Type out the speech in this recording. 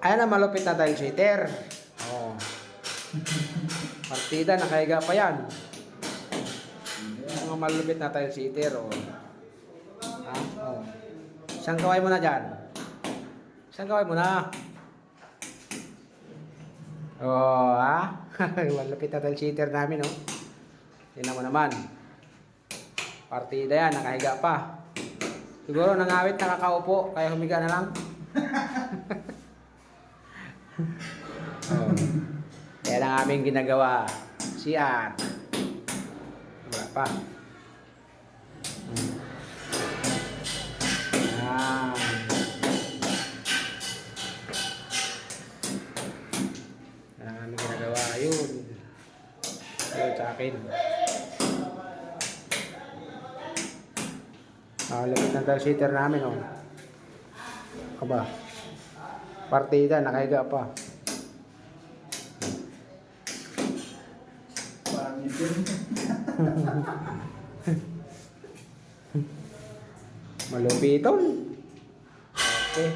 Ayan ang malupit na tile sitter. Oh. Partida, nakahiga pa yan. Ang malupit na tile sitter. Oh. Ha? Oh. Isang kaway mo na dyan. Isang kaway mo na. Oh, ha? Malupit na tile sitter namin, oh. Tingnan mo naman. Partida yan, nakahiga pa. Siguro nangawit, nakakaupo, kaya humiga na lang. Oh. Yan ang aming ginagawa. CR. Wala pa. Yan. Yan ang aming ginagawa. Ayun. Ayun sa akin. Lapit ng tile sitter namin, oh. Aba. Partida, nakahiga pa. Malupiton. Okay.